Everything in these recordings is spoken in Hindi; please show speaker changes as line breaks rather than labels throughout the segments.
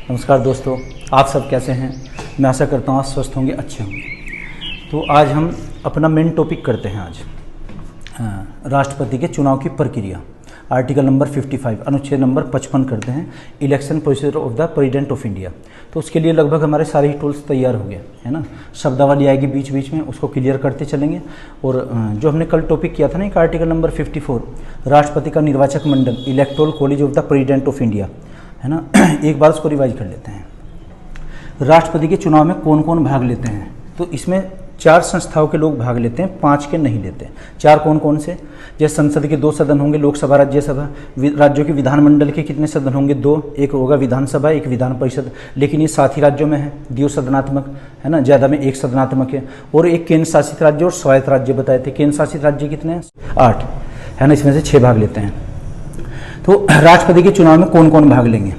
नमस्कार दोस्तों, आप सब कैसे हैं। मैं आशा करता हूँ आप स्वस्थ होंगे, अच्छे होंगे। तो आज हम अपना मेन टॉपिक करते हैं। आज राष्ट्रपति के चुनाव की प्रक्रिया, आर्टिकल नंबर 55 अनुच्छेद नंबर 55 करते हैं, election procedure of the president of India. तो उसके लिए लगभग हमारे सारे ही टूल्स तैयार हो गए है ना। शब्दावली आएगी बीच बीच में, उसको क्लियर करते चलेंगे। और जो हमने कल टॉपिक किया था ना, एक आर्टिकल नंबर 54 राष्ट्रपति का निर्वाचक मंडल, electoral college of the president of India, है ना। एक बार उसको रिवाइज कर लेते हैं। राष्ट्रपति के चुनाव में कौन कौन भाग लेते हैं? तो इसमें 4 संस्थाओं के लोग भाग लेते हैं, 5 के नहीं लेते। 4 कौन कौन से? जैसे संसद के 2 सदन होंगे, लोकसभा राज्यसभा। राज्यों के विधानमंडल के कितने सदन होंगे? 2, एक होगा विधानसभा, एक विधान परिषद। लेकिन ये 7 ही राज्यों में है, द्विसदनात्मक है ना, ज़्यादा में 1 सदनात्मक है। और एक केंद्र शासित राज्य और स्वायत्त राज्य बताए थे। केंद्र शासित राज्य कितने हैं? 8 है ना, इसमें से 6 भाग लेते हैं। तो राष्ट्रपति के चुनाव में कौन कौन भाग लेंगे?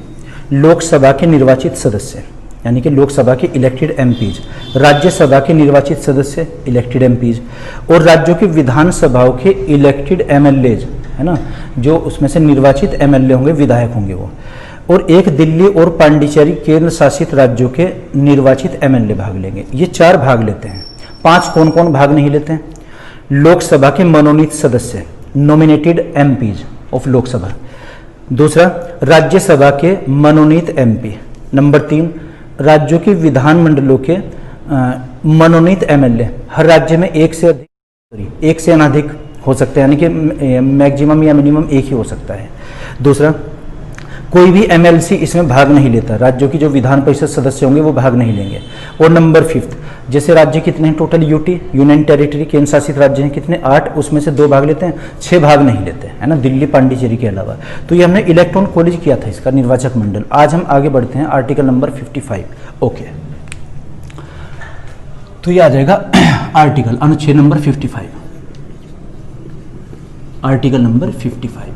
लोकसभा के निर्वाचित सदस्य यानी कि लोकसभा के इलेक्टेड एमपीज, राज्यसभा के निर्वाचित सदस्य इलेक्टेड एमपीज, और राज्यों की विधानसभाओं के इलेक्टेड एमएलएज, है ना, जो उसमें से निर्वाचित एमएलए होंगे, विधायक होंगे वो। और एक दिल्ली और पांडिचेरी केंद्र शासित राज्यों के निर्वाचित एमएलए भाग लेंगे। ये 4 भाग लेते हैं। 5 कौन कौन भाग नहीं लेते हैं? लोकसभा के मनोनीत सदस्य, नॉमिनेटेड एमपीज ऑफ लोकसभा। दूसरा, राज्यसभा के मनोनीत एमपी। नंबर 3, राज्यों के विधानमंडलों के मनोनीत एमएलए। हर राज्य में एक से अनधिक हो सकते हैं, यानी कि मैक्सिमम या मिनिमम एक ही हो सकता है। दूसरा, कोई भी एमएलसी इसमें भाग नहीं लेता। राज्यों की जो विधान परिषद सदस्य होंगे वो भाग नहीं लेंगे। और नंबर 5, जैसे राज्य कितने हैं टोटल? यूटी, यूनियन टेरिटरी, केंद्र शासित राज्य हैं कितने? 8, उसमें से 2 भाग लेते हैं, 6 भाग नहीं लेते हैं, है ना, दिल्ली पांडिचेरी के अलावा। तो ये हमने इलेक्टोरल कॉलेज किया था, इसका निर्वाचक मंडल। आज हम आगे बढ़ते हैं, आर्टिकल नंबर 55। ओके, तो ये आ जाएगा आर्टिकल अनुच्छेद नंबर 55, आर्टिकल नंबर 55,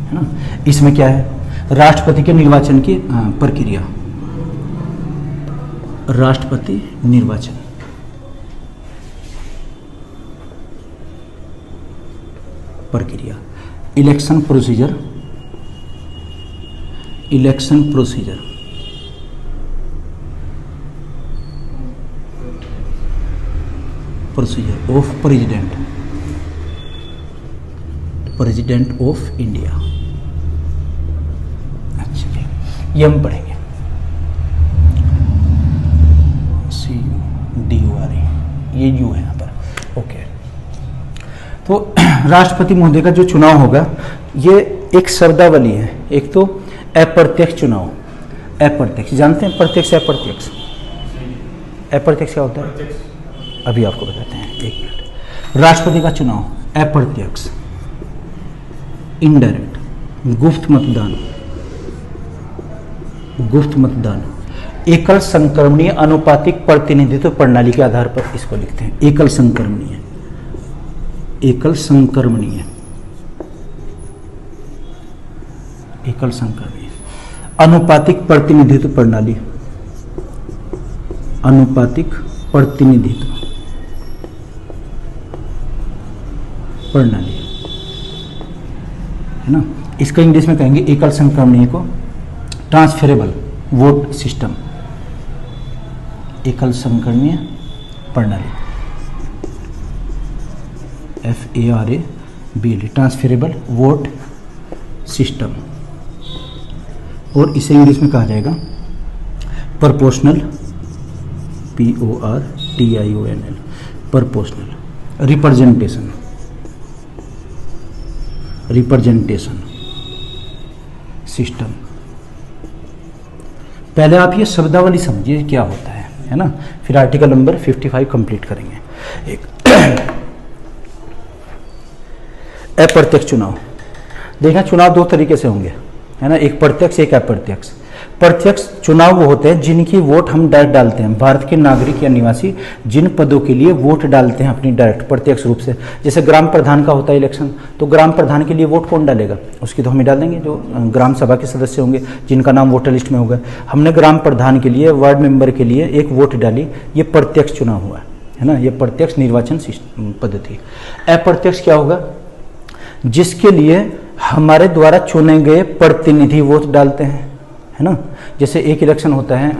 है ना। इसमें क्या है? राष्ट्रपति के निर्वाचन की प्रक्रिया, राष्ट्रपति निर्वाचन, प्रक्रिया, election procedure, election procedure, procedure of president, president of India. अच्छा, ये हम पढ़ेंगे। ये यू है यहाँ पर। ओके, तो राष्ट्रपति महोदय का जो चुनाव होगा ये एक शब्दावली है। एक तो अप्रत्यक्ष चुनाव, अप्रत्यक्ष जानते हैं, प्रत्यक्ष अप्रत्यक्ष। अप्रत्यक्ष क्या होता है? अभी आपको बताते हैं, 1 मिनट। राष्ट्रपति का चुनाव अप्रत्यक्ष, इनडायरेक्ट, गुप्त मतदान, गुप्त मतदान, एकल संक्रमणीय अनुपातिक प्रतिनिधित्व प्रणाली के आधार पर इसको लिखते हैं। एकल संक्रमणीय, एकल संक्रमणीय, एकल संक्रमणीय, अनुपातिक प्रतिनिधित्व प्रणाली, अनुपातिक प्रतिनिधित्व प्रणाली, है ना। इसका इंग्लिश में कहेंगे एकल संक्रमणीय को ट्रांसफरेबल वोट सिस्टम, एकल संक्रमणीय प्रणाली, FARABL, ट्रांसफरेबल वोट सिस्टम। और इसे इंग्लिश में कहा जाएगा proportional, PORTIONL, proportional representation, representation system. पहले आप ये शब्दावली समझिए क्या होता है ना, फिर आर्टिकल नंबर 55 कंप्लीट करेंगे। एक अप्रत्यक्ष चुनाव। देखना, चुनाव 2 तरीके से होंगे, है ना, एक प्रत्यक्ष, एक अप्रत्यक्ष। प्रत्यक्ष चुनाव वो होते हैं जिनकी वोट हम डायरेक्ट डालते हैं। भारत के नागरिक या निवासी जिन पदों के लिए वोट डालते हैं अपनी डायरेक्ट प्रत्यक्ष रूप से, जैसे ग्राम प्रधान का होता है इलेक्शन, तो ग्राम प्रधान के लिए वोट कौन डालेगा? उसकी तो हम ही डाल देंगे, जो ग्राम सभा के सदस्य होंगे जिनका नाम वोटर लिस्ट में होगा। हमने ग्राम प्रधान के लिए, वार्ड मेंबर के लिए एक वोट डाली, ये प्रत्यक्ष चुनाव हुआ, है ना, ये प्रत्यक्ष निर्वाचन पद्धति। अप्रत्यक्ष क्या होगा? जिसके लिए हमारे द्वारा चुने गए प्रतिनिधि वोट डालते हैं, है ना। जैसे एक इलेक्शन होता है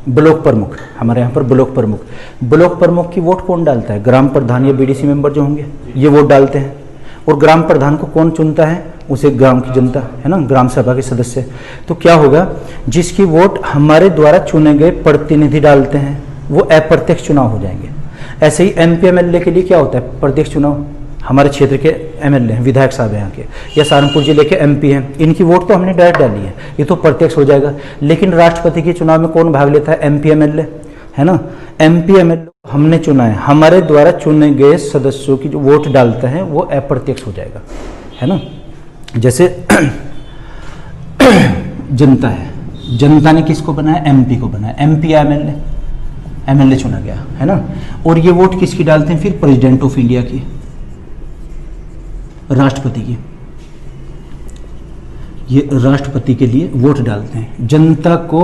ब्लॉक प्रमुख, हमारे यहाँ पर ब्लॉक प्रमुख की वोट कौन डालता है? ग्राम प्रधान या बीडीसी मेंबर जो होंगे ये वोट डालते हैं। और ग्राम प्रधान को कौन चुनता है? उसे ग्राम की जनता, है ना, ग्राम सभा के सदस्य। तो क्या होगा, जिसकी वोट हमारे द्वारा चुने गए प्रतिनिधि डालते हैं वो अप्रत्यक्ष चुनाव हो जाएंगे। ऐसे ही एमपी एमएलए के लिए क्या होता है? प्रत्यक्ष चुनाव। हमारे क्षेत्र के एमएलए हैं, विधायक साहब यहाँ के, या सहारनपुर जिले के एमपी हैं, इनकी वोट तो हमने डायरेक्ट डाली है, ये तो प्रत्यक्ष हो जाएगा। लेकिन राष्ट्रपति के चुनाव में कौन भाग लेता है? एमपी एमएलए, है ना। एमपी एमएलए हमने चुना है, हमारे द्वारा चुने गए सदस्यों की जो वोट डालते हैं वो अप्रत्यक्ष हो जाएगा, है ना। जैसे जनता है, जनता ने किसको बनाया? एमपी को बनाया, एमपी एमएलए, एमएलए चुना गया, है ना। और ये वोट किसकी डालते हैं फिर? प्रेसिडेंट ऑफ इंडिया की, राष्ट्रपति की। ये राष्ट्रपति के लिए वोट डालते हैं। जनता को,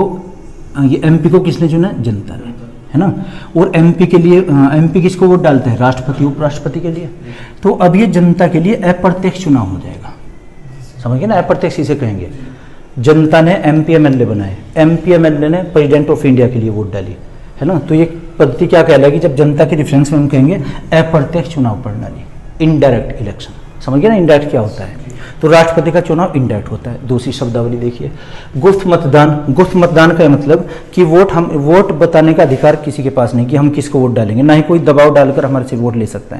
ये एमपी को किसने चुना? जनता ने, है ना। और एमपी के लिए, एमपी किसको वोट डालते हैं? राष्ट्रपति, उपराष्ट्रपति के लिए। तो अब ये जनता के लिए अप्रत्यक्ष चुनाव हो जाएगा, समझ गए ना। अप्रत्यक्ष इसे कहेंगे। जनता ने एमपी एमएलए बनाए, एमपी एमएलए ने प्रेसिडेंट ऑफ इंडिया के लिए वोट डाली, है ना। तो ये पद्धति क्या कहलाएगी? जब जनता के रेफरेंस में हम कहेंगे अप्रत्यक्ष चुनाव प्रणाली, इनडायरेक्ट इलेक्शन, समझ गए ना। इनडायरेक्ट क्या होता है? तो राष्ट्रपति का चुनाव इनडायरेक्ट होता है। दूसरी शब्दावली देखिए, गुप्त मतदान। गुप्त मतदान का मतलब कि वोट बताने का अधिकार किसी के पास नहीं कि हम किसको वोट डालेंगे, ना ही कोई दबाव डालकर हमारे से वोट ले सकता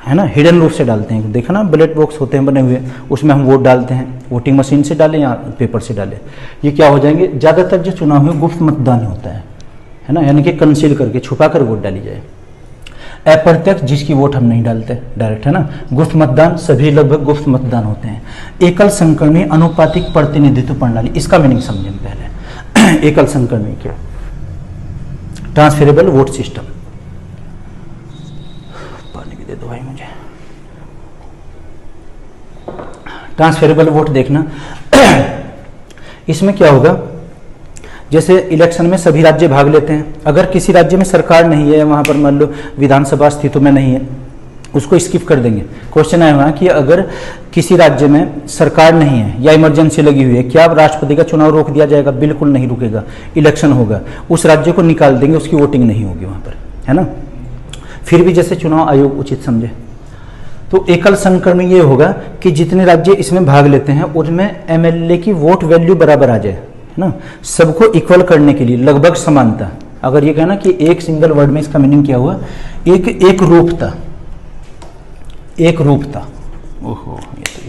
है ना। हिडन रूप से डालते हैं, देखा ना, बैलेट बॉक्स होते हैं बने हुए, उसमें हम वोट डालते हैं, वोटिंग मशीन से डालें या पेपर से डालें। ये क्या हो जाएंगे? ज़्यादातर जो चुनाव में गुप्त मतदान होता है ना, यानी कि कंसील करके, छुपा कर वोट डाली जाए। अप्रत्यक्ष जिसकी वोट हम नहीं डालते, डायरेक्ट, है ना। गुप्त मतदान, सभी लगभग गुप्त मतदान होते हैं। एकल संकरणीय अनुपातिक प्रतिनिधित्व प्रणाली, इसका मीनिंग समझें पहले। एकल संकरणीय क्या? Transferable vote system. पानी भी दे दो भाई मुझे। ट्रांसफरेबल वोट देखना। इसमें क्या होगा, जैसे इलेक्शन में सभी राज्य भाग लेते हैं, अगर किसी राज्य में सरकार नहीं है, वहाँ पर मान लो विधानसभा अस्तित्व में नहीं है, उसको स्किप कर देंगे। क्वेश्चन आया हुआ कि अगर किसी राज्य में सरकार नहीं है या इमरजेंसी लगी हुई है, क्या राष्ट्रपति का चुनाव रोक दिया जाएगा? बिल्कुल नहीं रुकेगा, इलेक्शन होगा, उस राज्य को निकाल देंगे, उसकी वोटिंग नहीं होगी वहाँ पर, है ना। फिर भी जैसे चुनाव आयोग उचित समझे। तो एकल संकरण में ये होगा कि जितने राज्य इसमें भाग लेते हैं उनमें एमएलए की वोट वैल्यू बराबर आ जाए, ना, सबको इक्वल करने के लिए, लगभग समानता। अगर ये कहना कि एक सिंगल वर्ड में इसका मीनिंग क्या हुआ? एक रूपता, एक रूपता। ओहो, ये तो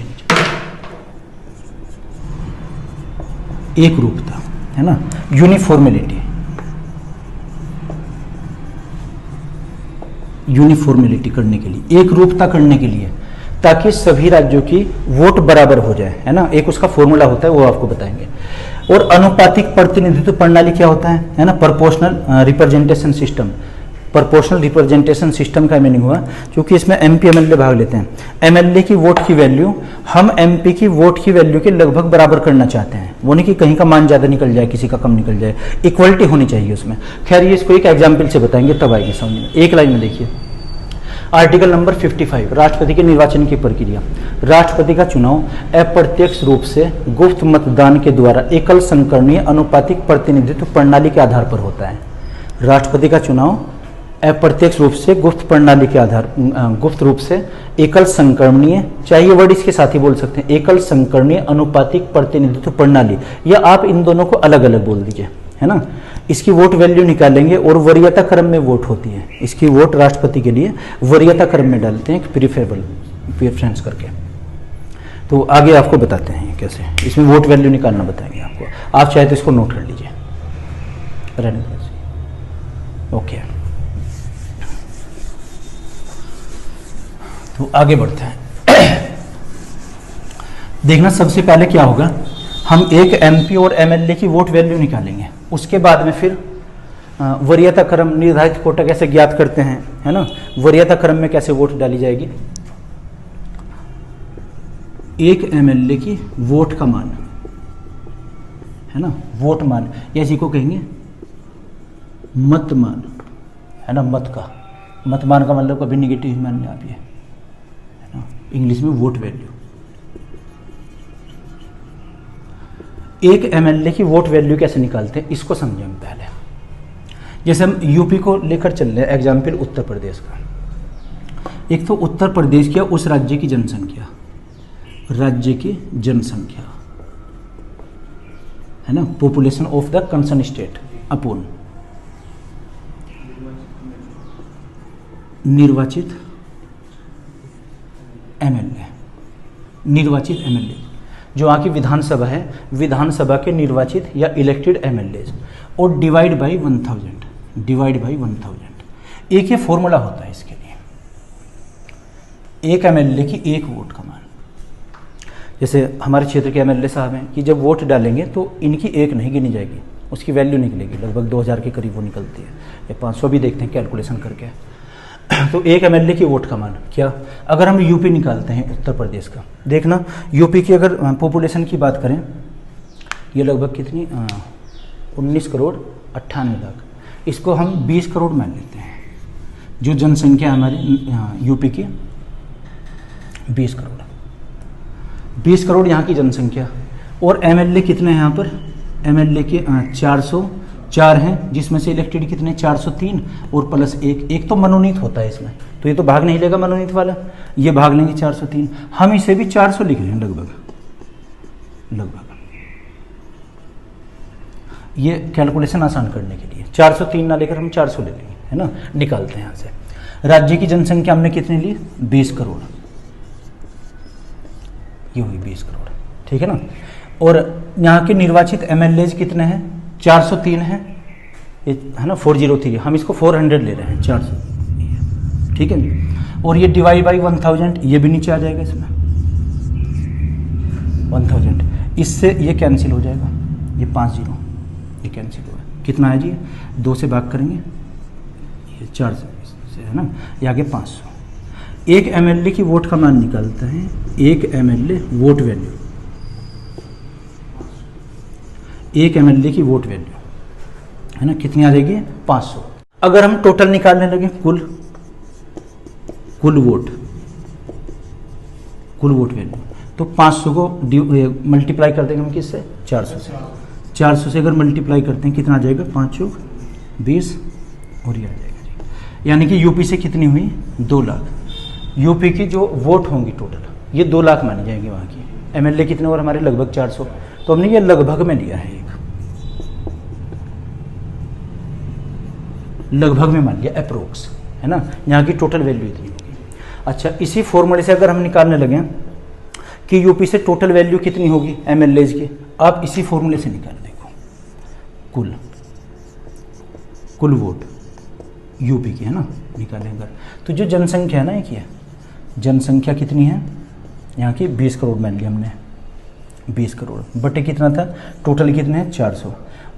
ये एक रूपता, है ना, यूनिफॉर्मेलिटी, यूनिफॉर्मेलिटी करने के लिए, एक रूपता करने के लिए, ताकि सभी राज्यों की वोट बराबर हो जाए, है ना। एक उसका फॉर्मूला होता है, वो आपको बताएंगे। और अनुपातिक प्रतिनिधित्व प्रणाली क्या होता है ना, proportional representation system. Proportional representation system का मीनिंग हुआ, क्योंकि इसमें एमपी एमएलए भाग लेते हैं, एमएलए की वोट की वैल्यू हम एमपी की वोट की वैल्यू के लगभग बराबर करना चाहते हैं। वो नहीं कि कहीं का मान ज़्यादा निकल जाए, किसी का कम निकल जाए, इक्वलिटी होनी चाहिए उसमें। खैर, ये इसको एक एग्जाम्पल से बताएंगे, तब आएगी समझ में। एक लाइन में देखिए, आर्टिकल नंबर 55, राष्ट्रपति के निर्वाचन की प्रक्रिया। राष्ट्रपति का चुनाव अप्रत्यक्ष रूप से गुप्त मतदान के द्वारा एकल संकरणीय अनुपातिक प्रतिनिधित्व प्रणाली के आधार पर होता है। राष्ट्रपति का चुनाव अप्रत्यक्ष रूप से गुप्त रूप से एकल संकरणीय, चाहिए वर्ड इसके साथ ही बोल सकते हैं, एकल संकरणीय अनुपातिक प्रतिनिधित्व प्रणाली, या आप इन दोनों को अलग अलग बोल दीजिए, है ना। इसकी वोट वैल्यू निकालेंगे और वरीयता क्रम में वोट होती है। इसकी वोट राष्ट्रपति के लिए वरीयता क्रम में डालते हैं, प्रेफरेंस करके। तो आगे आपको बताते हैं कैसे इसमें वोट वैल्यू निकालना बताएंगे आपको। आप चाहे तो इसको नोट कर लीजिए, रहने दीजिए। ओके, तो आगे बढ़ते हैं। देखना, सबसे पहले क्या होगा, हम एक एमपी और एमएलए की वोट वैल्यू निकालेंगे। उसके बाद में फिर वरीयता क्रम, निर्धारित कोटा कैसे ज्ञात करते हैं, है ना, वरीयता क्रम में कैसे वोट डाली जाएगी। एक एमएलए की वोट का मान, है ना, वोट मान, या इसी को कहेंगे मत मान, है ना, मत का, मत मान का मतलब कभी निगेटिव मान में आप ये, है ना, इंग्लिश में वोट वैल्यू। एक एमएलए की वोट वैल्यू कैसे निकालते हैं इसको समझें हम पहले। जैसे हम यूपी को लेकर चल रहे हैं, एग्जाम्पल उत्तर प्रदेश का। एक तो उत्तर प्रदेश की उस राज्य की जनसंख्या, राज्य की जनसंख्या है ना, population of the concern state upon निर्वाचित एमएलए। निर्वाचित एमएलए जो वहाँ की विधानसभा है, विधानसभा के निर्वाचित या इलेक्टेड एमएलए, और डिवाइड बाई 1000, डिवाइड बाई 1000। एक ये फॉर्मूला होता है इसके लिए, एक एमएलए की एक वोट का मान। जैसे हमारे क्षेत्र के एमएलए साहब हैं कि जब वोट डालेंगे तो इनकी एक नहीं गिनी जाएगी, उसकी वैल्यू निकलेगी, लगभग 2000 के करीब वो निकलती है, या 500 भी देखते हैं कैलकुलेशन करके। तो एक एमएलए की वोट का मान क्या, अगर हम यूपी निकालते हैं उत्तर प्रदेश का, देखना यूपी की अगर पॉपुलेशन की बात करें, ये लगभग कितनी 19 करोड़ 98 लाख, इसको हम 20 करोड़ मान लेते हैं। जो जनसंख्या हमारी यूपी की 20 करोड़, 20 करोड़ यहाँ की जनसंख्या, और एमएलए कितने हैं यहाँ पर, एमएलए के 404 हैं, जिसमें से इलेक्टेड कितने 403 और प्लस एक तो मनोनीत होता है इसमें, तो ये तो भाग नहीं लेगा मनोनीत वाला, ये भाग लेंगे 403, हम इसे भी 400 लिख लें लगभग। ये कैलकुलेशन आसान करने के लिए 403 ना लेकर हम 400 ले लेंगे, है ना, निकालते हैं यहाँ से। राज्य की जनसंख्या हमने कितने ली, 20 करोड़, ये हुई 20 करोड़, ठीक है ना। और यहाँ के निर्वाचित एमएलए कितने हैं, 403 हैं, है ना, 403, हम इसको 400 ले रहे हैं, 400, ठीक है। और ये डिवाइड बाई 1000, ये भी नीचे आ जाएगा इसमें 1000, इससे ये कैंसिल हो जाएगा, ये 5 0 ये कैंसिल होगा, कितना है जी, 2 से भाग करेंगे, ये 4 से है ना, ये आगे 500। एक एमएलए की वोट का मान निकालता है, एक एमएलए वोट वैल्यू, एक एमएलए की वोट वैल्यू है ना, कितनी आ जाएगी 500। अगर हम टोटल निकालने लगे, कुल वोट वैल्यू, तो 500 को मल्टीप्लाई कर देंगे हम किससे, 400 से। 400 से अगर मल्टीप्लाई करते हैं कितना आ जाएगा, 5 चौक 20, और ये आ जाएगा जी। यानी कि यूपी से कितनी हुई, 2 लाख। यूपी की जो वोट होंगी टोटल, ये 2 लाख मानी जाएंगी वहाँ की। एमएलए कितने और हमारे लगभग 400, तो हमने ये लगभग में लिया है, एक लगभग में मान लिया, अप्रोक्स, है ना, यहाँ की टोटल वैल्यू इतनी होगी। अच्छा, इसी फॉर्मूले से अगर हम निकालने लगे कि यूपी से टोटल वैल्यू कितनी होगी एमएलए की, आप इसी फॉर्मूले से निकाल देखो, कुल वोट यूपी की, है ना, निकालेंगे। तो जो जनसंख्या है ना, एक ये जनसंख्या कितनी है यहाँ की, 20 करोड़ मान लिया हमने, 20 करोड़ बटे कितना था, टोटल कितने हैं 400,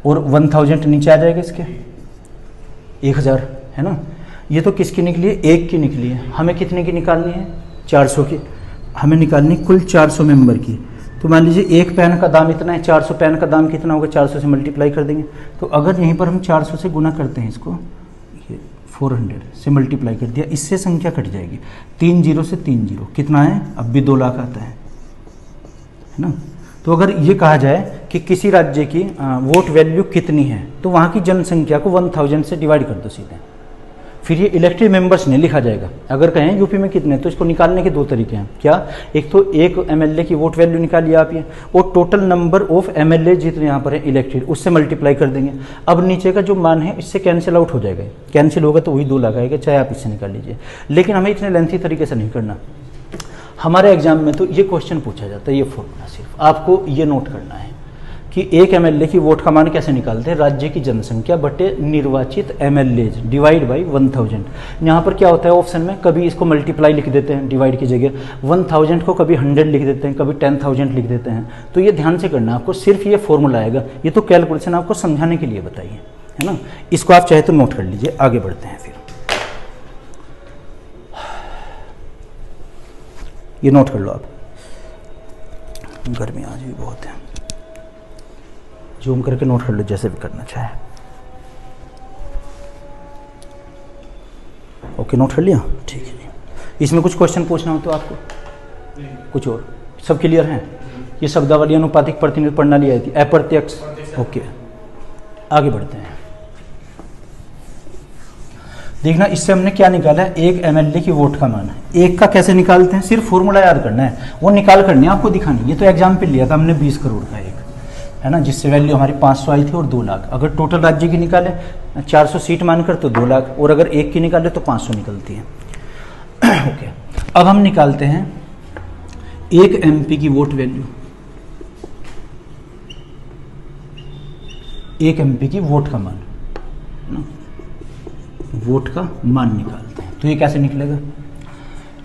और 1000 नीचे आ जाएगा इसके, 1000, है ना। ये तो किसकी निकली है, एक की निकली है, हमें कितने की निकालनी है, 400 की, हमें निकालनी कुल 400 मेंबर की। तो मान लीजिए एक पेन का दाम इतना है, 400 पेन का दाम कितना होगा, 400 से मल्टीप्लाई कर देंगे। तो अगर यहीं पर हम 400 से गुना करते हैं इसको, ये 400 से मल्टीप्लाई कर दिया, इससे संख्या कट जाएगी, 3 0 से 3 0 कितना है, अब भी 2 लाख आता है ना। तो अगर ये कहा जाए कि किसी राज्य की वोट वैल्यू कितनी है, तो वहाँ की जनसंख्या को 1000 से डिवाइड कर दो सीधे, फिर ये इलेक्टेड मेंबर्स नहीं लिखा जाएगा। अगर कहें यूपी में कितने, तो इसको निकालने के 2 तरीके हैं, क्या, एक तो एक एमएलए की वोट वैल्यू निकालिए आप, ये और टोटल नंबर ऑफ एमएलए जितने यहाँ पर है इलेक्टेड, उससे मल्टीप्लाई कर देंगे। अब नीचे का जो मान है इससे कैंसिल आउट हो जाएगा, कैंसिल होगा तो वही 2 लाख आएगा, चाहे आप इससे निकाल लीजिए। लेकिन हमें इतने लेंथी तरीके से नहीं करना, हमारे एग्जाम में तो ये क्वेश्चन पूछा जाता है, ये फॉर्मूला सिर्फ आपको ये नोट करना है कि एक एमएलए की वोट का मान कैसे निकालते हैं, राज्य की जनसंख्या बटे निर्वाचित एमएलए डिवाइड बाई 1000। यहाँ पर क्या होता है ऑप्शन में, कभी इसको मल्टीप्लाई लिख देते हैं डिवाइड की जगह, 1000 को कभी 100 लिख देते हैं, कभी 10,000 लिख देते हैं। तो ये ध्यान से करना आपको, सिर्फ ये फॉर्मूला आएगा, ये तो कैलकुलेशन आपको समझाने के लिए बताइए, है ना। इसको आप चाहे तो नोट कर लीजिए, आगे बढ़ते हैं। फिर ये नोट कर लो आप, गर्मी आज भी बहुत है, जूम करके नोट कर लो जैसे भी करना चाहे। ओके, नोट कर लिया, ठीक है। इसमें कुछ क्वेश्चन पूछना हो तो आपको, कुछ और, सब क्लियर हैं? ये शब्दावली अनुपातिक प्रतिनिधित्व प्रणाली आई थी, अप्रत्यक्ष। ओके, आगे बढ़ते हैं। देखना इससे हमने क्या निकाला है, 1 MLA की वोट का मान। एक का कैसे निकालते हैं, सिर्फ फॉर्मूला याद करना है, वो निकाल करनी है आपको दिखानी। ये तो एग्जाम पे लिया था हमने 20 करोड़ का एक, है ना, जिससे वैल्यू हमारी 500 आई थी और 2 लाख। अगर टोटल राज्य की निकाले 400 सीट मानकर तो 2 लाख, और अगर एक की निकाले तो 500 निकलती है। ओके, अब हम निकालते हैं 1 MP की वोट वैल्यू, 1 MP की वोट का मान, वोट का मान निकालते हैं। तो ये कैसे निकलेगा,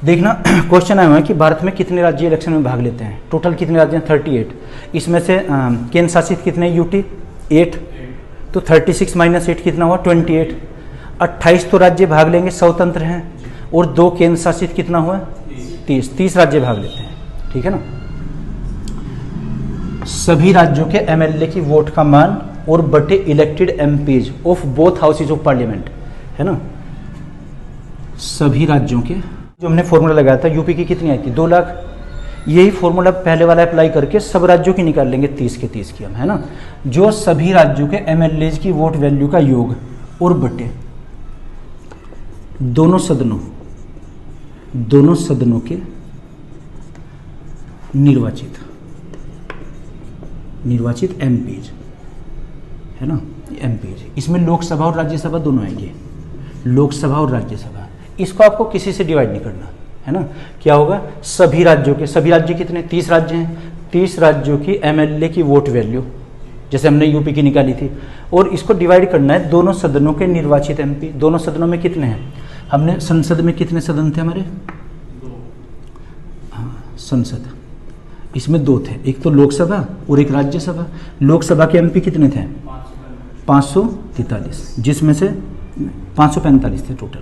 देखना क्वेश्चन आया हुआ है कि भारत में कितने राज्य इलेक्शन में भाग लेते हैं। टोटल कितने राज्य हैं, 38। इसमें से केंद्र शासित कितने, यूटी 8, तो 36 - 8 कितना हुआ, 28। 28 तो राज्य भाग लेंगे, स्वतंत्र हैं, और 2 केंद्र शासित कितना हुआ, 30 राज्य भाग लेते हैं, ठीक है ना। सभी राज्यों के MLA की वोट का मान और बटे elected MPs of both houses of parliament, है ना। सभी राज्यों के, जो हमने फॉर्मूला लगाया था, यूपी की कितनी आई थी, 2 लाख। यही फॉर्मूला पहले वाला अप्लाई करके सब राज्यों की निकाल लेंगे, 30 के 30 की हम, है ना। जो सभी राज्यों के MLAs की वोट वैल्यू का योग और बटे दोनों सदनों के निर्वाचित MPs, है ना, MPs। इसमें लोकसभा और राज्यसभा दोनों आएंगे, लोकसभा और राज्यसभा। इसको आपको किसी से डिवाइड नहीं करना, है ना। क्या होगा, सभी राज्यों के, सभी राज्य कितने, 30 राज्य हैं, 30 राज्यों की MLA की वोट वैल्यू, जैसे हमने यूपी की निकाली थी, और इसको डिवाइड करना है दोनों सदनों के निर्वाचित MP। दोनों सदनों में कितने हैं, हमने संसद में कितने सदन थे हमारे, 2। हाँ, संसद, इसमें 2 थे, एक तो लोकसभा और एक राज्यसभा। लोकसभा के MP कितने थे, 543, जिसमें से 545 थे टोटल,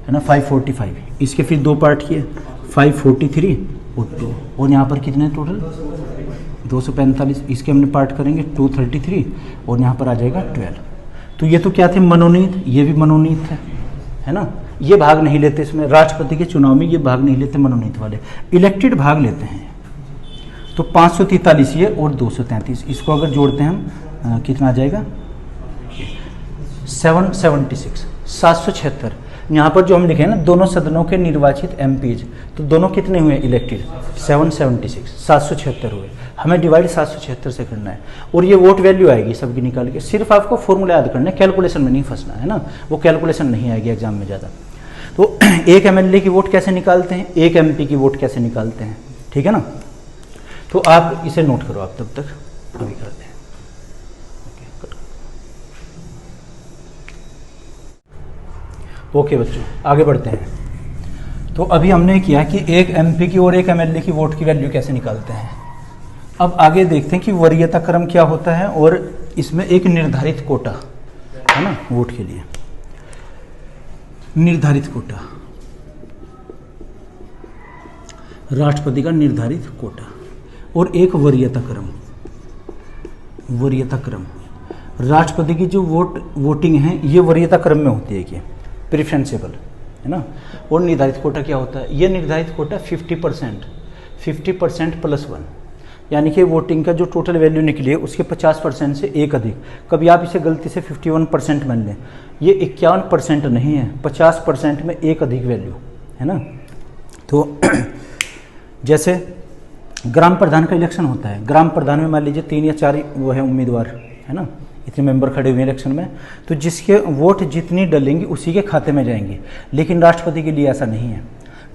है ना, 545। इसके फिर 2 पार्ट किए, 543 और 2, और यहाँ पर कितने टोटल, 245। इसके हमने पार्ट करेंगे 233, और यहाँ पर आ जाएगा 12। तो ये तो क्या थे, मनोनीत, ये भी मनोनीत है ना। ये भाग नहीं लेते इसमें, राष्ट्रपति के चुनाव में ये भाग नहीं लेते मनोनीत वाले, इलेक्टेड भाग लेते हैं। तो 543 ये और 233, इसको अगर जोड़ते हैं हम कितना आ जाएगा, 776, 776। यहाँ पर जो हम लिखे हैं ना, दोनों सदनों के निर्वाचित MPs, तो दोनों कितने हुए इलेक्टेड, 776, 776 हुए। हमें डिवाइड 776 से करना है, और ये वोट वैल्यू आएगी सबकी निकाल के। सिर्फ आपको फॉर्मूला याद करना है, कैलकुलेशन में नहीं फंसना है ना, वो कैलकुलेशन नहीं आएगी एग्जाम में ज़्यादा। तो 1 MLA की वोट कैसे निकालते हैं, 1 MP की वोट कैसे निकालते हैं, ठीक है ना। तो आप इसे नोट करो, आप तब तक अभी करते हैं। ओके बच्चों, आगे बढ़ते हैं। तो अभी हमने किया कि 1 MP की और 1 MLA की वोट की वैल्यू कैसे निकालते हैं। अब आगे देखते हैं कि वरीयता क्रम क्या होता है, और इसमें एक निर्धारित कोटा, है ना, वोट के लिए निर्धारित कोटा, राष्ट्रपति का निर्धारित कोटा, और एक वरीयता क्रम। वरीयता क्रम, राष्ट्रपति की जो वोटिंग है ये वरीयता क्रम में होती है, कि प्रेफरेंसेबल, है ना। और निर्धारित कोटा क्या होता है, ये निर्धारित कोटा 50% +1, यानी कि वोटिंग का जो टोटल वैल्यू निकली है उसके 50% से एक अधिक। कभी आप इसे गलती से 51% मान लें, ये 51% नहीं है, 50% में एक अधिक वैल्यू, है ना। तो जैसे ग्राम प्रधान का इलेक्शन होता है, ग्राम प्रधान में मान लीजिए 3 या 4 वो है उम्मीदवार, है ना, इतने मेंबर खड़े हुए हैं इलेक्शन में, तो जिसके वोट जितनी डलेंगी उसी के खाते में जाएंगे। लेकिन राष्ट्रपति के लिए ऐसा नहीं है।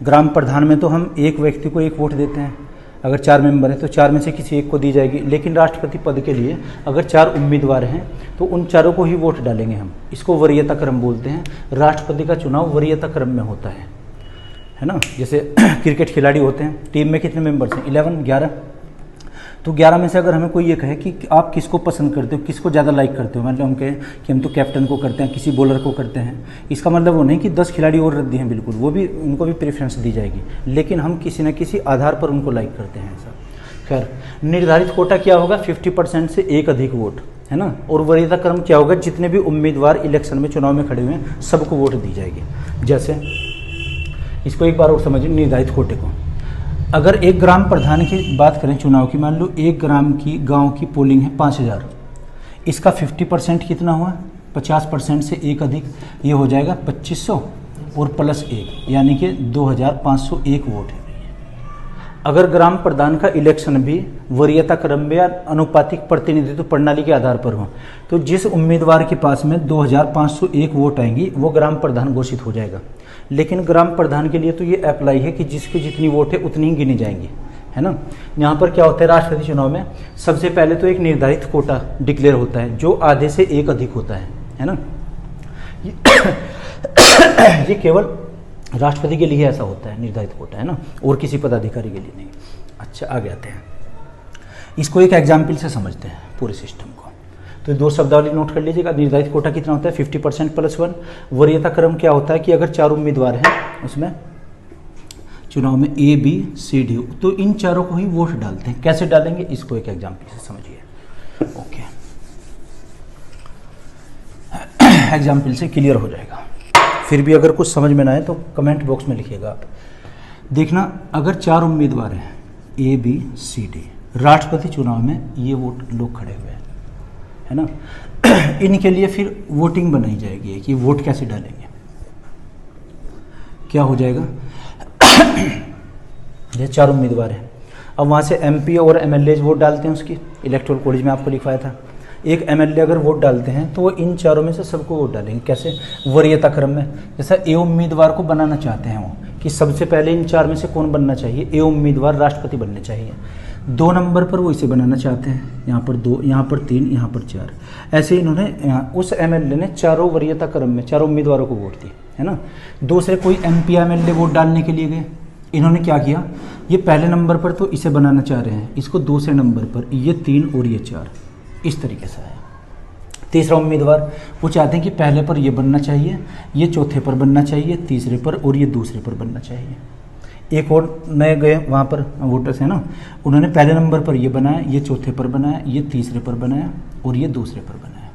ग्राम प्रधान में तो हम एक व्यक्ति को एक वोट देते हैं, अगर 4 मेंबर हैं तो 4 में से किसी एक को दी जाएगी। लेकिन राष्ट्रपति पद के लिए अगर 4 उम्मीदवार हैं तो उन चारों को ही वोट डालेंगे हम। इसको वरीयता क्रम बोलते हैं। राष्ट्रपति का चुनाव वरीयता क्रम में होता है ना। जैसे क्रिकेट खिलाड़ी होते हैं, टीम में कितने मेंबर्स हैं, 11 तो 11 में से अगर हमें कोई ये कहे कि आप किसको पसंद करते हो, किसको ज़्यादा लाइक करते हो, मतलब हम कहें कि हम तो कैप्टन को करते हैं, किसी बॉलर को करते हैं, इसका मतलब वो नहीं कि 10 खिलाड़ी और रद्दी हैं, बिल्कुल वो भी, उनको भी प्रेफरेंस दी जाएगी, लेकिन हम किसी न किसी आधार पर उनको लाइक करते हैं ऐसा। खैर, निर्धारित कोटा क्या होगा, 50% से एक अधिक वोट, है ना। और वरीयता क्रम क्या होगा, जितने भी उम्मीदवार इलेक्शन में चुनाव में खड़े हुए हैं सबको वोट दी जाएगी। जैसे इसको एक बार और समझिए, निर्धारित कोटे को, अगर एक ग्राम प्रधान की बात करें चुनाव की, मान लो 1 ग्राम की गांव की पोलिंग है 5000, इसका 50% कितना हुआ, 50% से एक अधिक, ये हो जाएगा 2500 और प्लस 1 यानी कि 2501 वोट है। अगर ग्राम प्रधान का इलेक्शन भी वरीयता क्रम में या अनुपातिक प्रतिनिधित्व प्रणाली के आधार पर हो, तो जिस उम्मीदवार के पास में 2501 वोट आएंगी वो ग्राम प्रधान घोषित हो जाएगा। लेकिन ग्राम प्रधान के लिए तो ये अप्लाई है कि जिसकी जितनी वोट है उतनी ही गिनी जाएंगी, है ना। यहाँ पर क्या होता है, राष्ट्रपति चुनाव में सबसे पहले तो एक निर्धारित कोटा डिक्लेयर होता है जो आधे से एक अधिक होता है ना। ये केवल राष्ट्रपति के लिए ऐसा होता है, निर्धारित कोटा, है ना, और किसी पदाधिकारी के लिए नहीं। अच्छा, आगे आते हैं, इसको एक एग्जाम्पल से समझते हैं पूरे सिस्टम को। तो 2 शब्दावली नोट कर लीजिएगा। निर्धारित कोटा कितना होता है, 50% प्लस 1। वरीयता क्रम क्या होता है कि अगर 4 उम्मीदवार हैं उसमें चुनाव में A, B, C, D, तो इन चारों को ही वोट डालते हैं। कैसे डालेंगे, इसको एक एग्जाम्पल से समझिए। ओके, एग्जाम्पल से क्लियर हो जाएगा। फिर भी अगर कुछ समझ में ना आए तो कमेंट बॉक्स में लिखिएगा आप। देखना, अगर 4 उम्मीदवार हैं A, B, C, D, राष्ट्रपति चुनाव में ये वोट लोग खड़े हुए हैं, है ना। इनके लिए फिर वोटिंग बनाई जाएगी कि वोट कैसे डालेंगे। क्या हो जाएगा, ये 4 उम्मीदवार हैं, अब वहाँ से MP और MLA वोट डालते हैं। उसकी इलेक्टोरल कॉलेज में आपको लिखवाया था, एक MLA अगर वोट डालते हैं तो वो इन चारों में से सबको वोट डालेंगे। कैसे, वरीयता क्रम में। जैसा A उम्मीदवार को बनाना चाहते हैं वो कि सबसे पहले इन 4 में से कौन बनना चाहिए, A उम्मीदवार राष्ट्रपति बनने चाहिए। 2 नंबर पर वो इसे बनाना चाहते हैं, यहाँ पर 2, यहाँ पर 3, यहाँ पर 4। ऐसे इन्होंने उस MLA ने चारों वरीयता क्रम में 4 उम्मीदवारों को वोट दी, है ना। दूसरे कोई MP MLA वोट डालने के लिए गए, इन्होंने क्या किया, ये पहले नंबर पर तो इसे बनाना चाह रहे हैं, इसको दूसरे नंबर पर ये 3 और ये 4, इस तरीके से है। तीसरा उम्मीदवार वो चाहते हैं कि पहले पर ये बनना चाहिए, ये चौथे पर बनना चाहिए, तीसरे पर, और ये दूसरे पर बनना चाहिए। एक और नए गए वहाँ पर वोटर्स हैं ना, उन्होंने पहले नंबर पर ये बनाया, ये चौथे पर बनाया, ये तीसरे पर बनाया और ये दूसरे पर बनाया।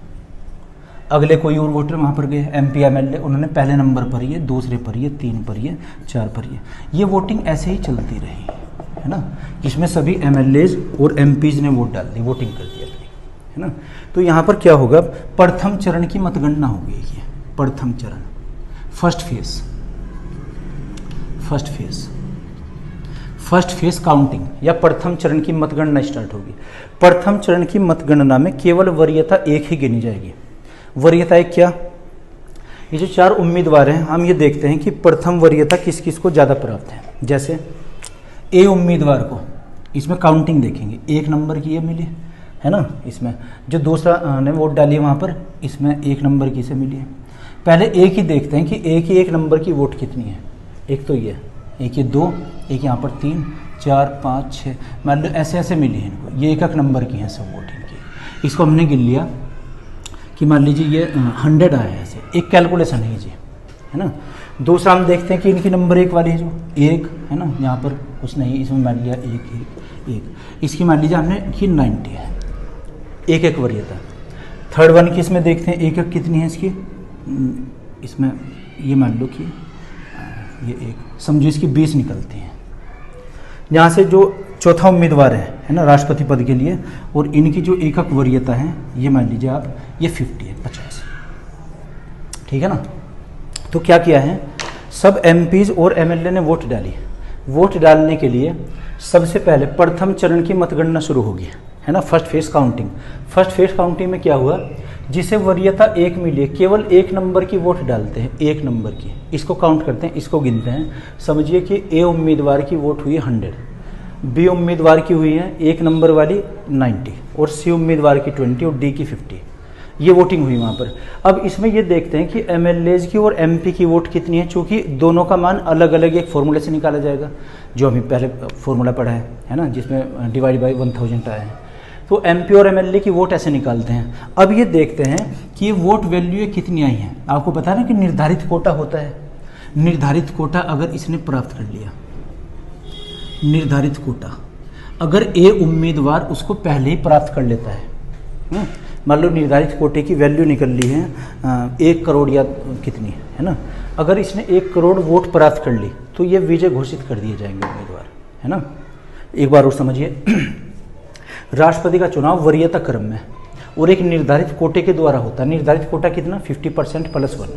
अगले कोई और वोटर वहाँ पर गए MP MLA, उन्होंने पहले नंबर पर ये, दूसरे पर ये, 3 पर ये, 4 पर ये वोटिंग ऐसे ही चलती रही, है ना। इसमें सभी MLAs और MPs ने वोट डाल दी, वोटिंग कर दी अपनी, है ना। तो यहाँ पर क्या होगा, प्रथम चरण की मतगणना होगी। ये प्रथम चरण, फर्स्ट फेज काउंटिंग या प्रथम चरण की मतगणना स्टार्ट होगी। प्रथम चरण की मतगणना में केवल वरीयता एक ही गिनी जाएगी। वरीयता एक क्या, ये जो 4 उम्मीदवार हैं, हम ये देखते हैं कि प्रथम वरीयता किस किस को ज़्यादा प्राप्त है। जैसे A उम्मीदवार को, इसमें काउंटिंग देखेंगे, 1 नंबर की ये मिली, है ना। इसमें जो दूसरा ने वोट डाली है वहाँ पर, इसमें 1 नंबर की से मिली है। पहले एक ही देखते हैं कि एक ही 1 नंबर की वोट कितनी है। एक तो ये, एक ये 2, एक यहाँ पर 3, 4, 5, 6, मान लो ऐसे ऐसे मिली है इनको, ये 1 नंबर की हैं सब वोटिंग की। इसको हमने गिन लिया कि मान लीजिए ये 100 आया है, ऐसे एक कैलकुलेशन है जी, है ना। दूसरा हम देखते हैं कि इनकी नंबर 1 वाली है जो 1, है ना, यहाँ पर कुछ नहीं, इसमें मान लिया 1, इसकी मान लीजिए हमने कि 90 है, 1 वरीयता। थर्ड वन की इसमें देखते हैं 1 कितनी है इसकी, इसमें ये मान लो कि ये 1, समझो इसकी 20 निकलती हैं। यहाँ से जो चौथा उम्मीदवार है ना राष्ट्रपति पद के लिए, और इनकी जो 1 वरीयता है ये मान लीजिए आप, ये 50 है, 50, ठीक है ना। तो क्या किया है, सब MPs और MLA ने वोट डाली। वोट डालने के लिए सबसे पहले प्रथम चरण की मतगणना शुरू होगी, है ना, first phase counting. First phase counting में क्या हुआ, जिसे वरीयता 1 मिली, केवल 1 नंबर की वोट डालते हैं, 1 नंबर की, इसको काउंट करते हैं, इसको गिनते हैं। समझिए कि A उम्मीदवार की वोट हुई 100, B उम्मीदवार की हुई है 1 नंबर वाली 90, और C उम्मीदवार की 20 और D की 50। ये वोटिंग हुई वहाँ पर। अब इसमें ये देखते हैं कि MLAs की और MP की वोट कितनी है, चूँकि दोनों का मान अलग अलग एक फॉर्मूले से निकाला जाएगा, जो अभी पहले फॉर्मूला पढ़ा है ना, जिसमें डिवाइड बाई 1000 आया है। तो MP और MLA की वोट ऐसे निकालते हैं। अब ये देखते हैं कि ये वोट वैल्यू कितनी आई है। आपको पता है ना कि निर्धारित कोटा होता है, निर्धारित कोटा अगर इसने प्राप्त कर लिया, निर्धारित कोटा अगर A उम्मीदवार उसको पहले ही प्राप्त कर लेता है, मान लो निर्धारित कोटे की वैल्यू निकल ली है 1 करोड़ या कितनी है ना, अगर इसने 1 करोड़ वोट प्राप्त कर ली तो ये विजय घोषित कर दिए जाएंगे उम्मीदवार, है ना। एक बार और समझिए, राष्ट्रपति का चुनाव वरीयता क्रम में और एक निर्धारित कोटे के द्वारा होता है। निर्धारित कोटा कितना, 50% +1,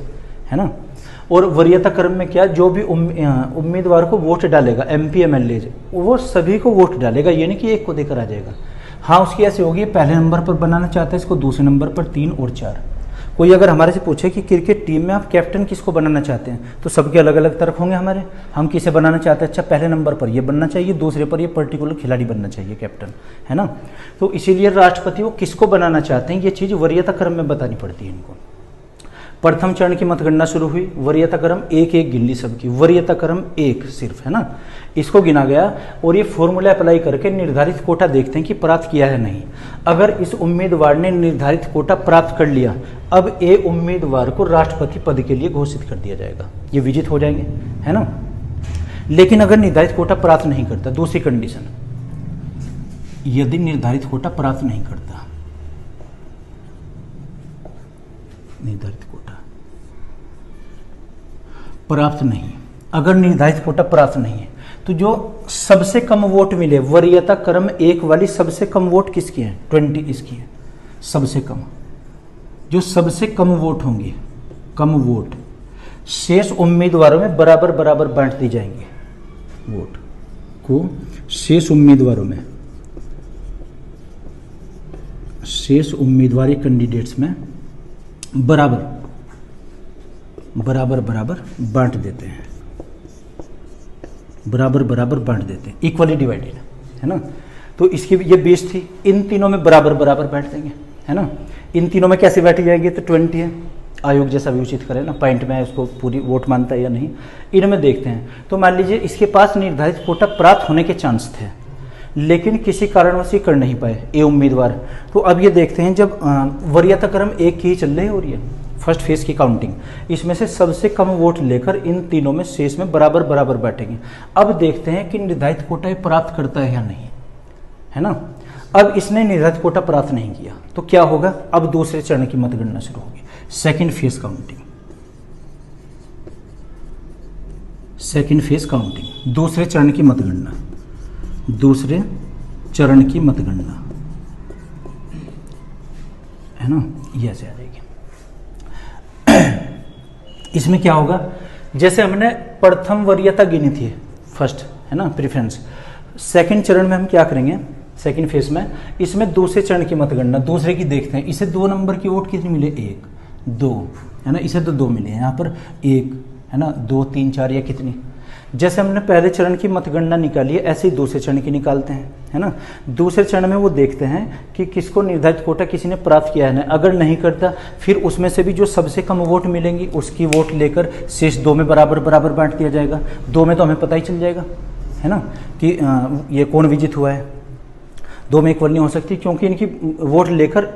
है ना। और वरीयता क्रम में क्या, जो भी उम्मीदवार को वोट डालेगा, MP MLA, वो सभी को वोट डालेगा, ये नहीं कि एक को देकर आ जाएगा। हाँ, उसकी ऐसे होगी, पहले नंबर पर बनाना चाहता है इसको, दूसरे नंबर पर 3 और 4। कोई अगर हमारे से पूछे कि क्रिकेट टीम में आप कैप्टन किसको बनाना चाहते हैं, तो सबके अलग अलग तर्क होंगे हमारे। हम किसे बनाना चाहते हैं, अच्छा पहले नंबर पर ये बनना चाहिए, दूसरे पर ये पर्टिकुलर खिलाड़ी बनना चाहिए कैप्टन, है ना। तो इसीलिए राष्ट्रपति वो किसको बनाना चाहते हैं, ये चीज़ वरीयता क्रम में बतानी पड़ती है इनको। प्रथम चरण की मतगणना शुरू हुई, वरीयता क्रम 1 गिन ली सबकी, वरीयता क्रम 1 सिर्फ, है ना, इसको गिना गया। और ये फॉर्मूला अप्लाई करके निर्धारित कोटा देखते हैं कि प्राप्त किया है नहीं। अगर इस उम्मीदवार ने निर्धारित कोटा प्राप्त कर लिया, अब ए उम्मीदवार को राष्ट्रपति पद के लिए घोषित कर दिया जाएगा, ये विजित हो जाएंगे, है ना। लेकिन अगर निर्धारित कोटा प्राप्त नहीं करता, दूसरी कंडीशन, यदि निर्धारित कोटा प्राप्त नहीं करता, निर्धारित कोटा प्राप्त नहीं, अगर निर्धारित कोटा प्राप्त नहीं है, तो जो सबसे कम वोट मिले, वरीयता क्रम 1 वाली सबसे कम वोट किसकी है, 20 इसकी है, सबसे कम। जो सबसे कम वोट होंगे, कम वोट शेष उम्मीदवारों में बराबर बराबर बांट दी जाएंगे, वोट को शेष उम्मीदवारों में, शेष उम्मीदवारी कैंडिडेट्स में बराबर बराबर बराबर बांट देते हैं, बराबर बराबर बांट देते हैं, इक्वली डिवाइडेड, है ना। तो इसकी ये 20 थी, इन तीनों में बराबर बराबर बांट देंगे, है ना। इन तीनों में कैसे बांटी जाएगी, तो 20 है, आयोग जैसा भी उचित करे ना, पॉइंट में उसको पूरी वोट मानता है या नहीं, इनमें देखते हैं। तो मान लीजिए इसके पास निर्धारित कोटा प्राप्त होने के चांस थे, लेकिन किसी कारणवश ये कर नहीं पाए ए उम्मीदवार। तो अब ये देखते हैं, जब वरीयता क्रम 1 की ही चल रही है और ये फर्स्ट फेज की काउंटिंग, इसमें से सबसे कम वोट लेकर इन तीनों में शेष में बराबर बराबर बांटेंगे। अब देखते हैं कि निर्धारित कोटा ये प्राप्त करता है या नहीं, है ना। अब इसने निर्धारित कोटा प्राप्त नहीं किया तो क्या होगा, अब दूसरे चरण की मतगणना शुरू होगी, second phase counting, second phase counting, दूसरे चरण की मतगणना, दूसरे चरण की मतगणना, है ना, ये ऐसे आ जाएगी। इसमें क्या होगा, जैसे हमने प्रथम वरीयता गिनी थी, फर्स्ट, है ना, प्रेफरेंस, सेकंड चरण में हम क्या करेंगे, सेकंड फेज में, इसमें दूसरे चरण की मतगणना, दूसरे की देखते हैं, इसे 2 नंबर की वोट कितनी मिले, 1 2, है ना, इसे तो 2 मिले, यहाँ पर 1, है ना, 2 3 4 या कितनी। जैसे हमने पहले चरण की मतगणना निकाली है, ऐसे ही दूसरे चरण की निकालते हैं, है ना। दूसरे चरण में वो देखते हैं कि किसको निर्धारित कोटा किसी ने प्राप्त किया है ना, अगर नहीं करता फिर उसमें से भी जो सबसे कम वोट मिलेंगी उसकी वोट लेकर शेष 2 में बराबर बराबर बांट दिया जाएगा। 2 में तो हमें पता ही चल जाएगा, है ना, कि ये कौन विजित हुआ है। 2 में इक्वल नहीं हो सकती क्योंकि इनकी वोट लेकर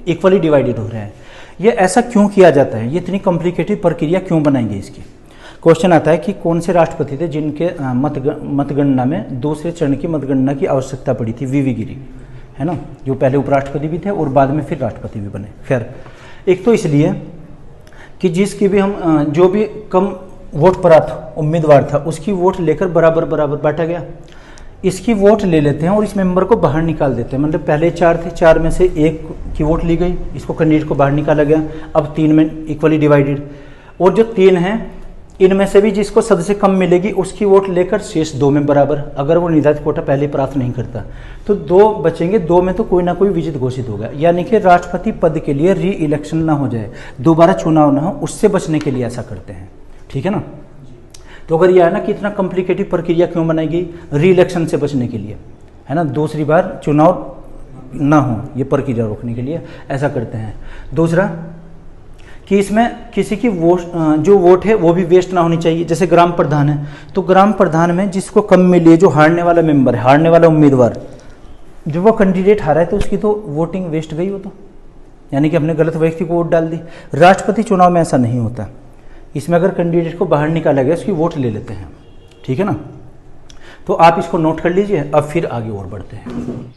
इक्वली डिवाइडेड हो रहा है। ये ऐसा क्यों किया जाता है, ये इतनी कॉम्प्लिकेटेड प्रक्रिया क्यों बनाएंगे इसकी। क्वेश्चन आता है कि कौन से राष्ट्रपति थे जिनके मतगणना में दूसरे चरण की मतगणना की आवश्यकता पड़ी थी, वीवी गिरी, है ना, जो पहले उपराष्ट्रपति भी थे और बाद में फिर राष्ट्रपति भी बने। खैर, एक तो इसलिए कि जिसकी भी हम जो भी कम वोट प्राप्त उम्मीदवार था उसकी वोट लेकर बराबर बराबर बांटा गया। इसकी वोट ले लेते हैं और इस मेंबर को बाहर निकाल देते हैं, मतलब पहले 4 थे, 4 में से 1 की वोट ली गई, इसको कैंडिडेट को बाहर निकाला गया, अब 3 में इक्वली डिवाइडेड, और जो 3 हैं इनमें से भी जिसको सबसे कम मिलेगी उसकी वोट लेकर शेष 2 में बराबर, अगर वो निर्धारित कोटा पहले प्राप्त नहीं करता तो 2 बचेंगे, 2 में तो कोई ना कोई विजित घोषित होगा, यानी कि राष्ट्रपति पद के लिए री इलेक्शन ना हो जाए, दोबारा चुनाव ना हो, उससे बचने के लिए ऐसा करते हैं, ठीक है ना। तो अगर यह है ना कि इतना कॉम्प्लिकेटेड प्रक्रिया क्यों बनाई गई, री इलेक्शन से बचने के लिए, है ना, दूसरी बार चुनाव ना हो, ये प्रक्रिया रोकने के लिए ऐसा करते हैं। दूसरा कि इसमें किसी की जो वोट है वो भी वेस्ट ना होनी चाहिए। जैसे ग्राम प्रधान है तो ग्राम प्रधान में जिसको कम मिली है, जो हारने वाला मेंबर है, हारने वाला उम्मीदवार, जो वो कैंडिडेट हारा है तो उसकी तो वोटिंग वेस्ट गई, हो तो यानी कि अपने गलत व्यक्ति को वोट डाल दी। राष्ट्रपति चुनाव में ऐसा नहीं होता, इसमें अगर कैंडिडेट को बाहर निकाला गया उसकी वोट ले लेते हैं, ठीक है ना। तो आप इसको नोट कर लीजिए, अब फिर आगे और बढ़ते हैं।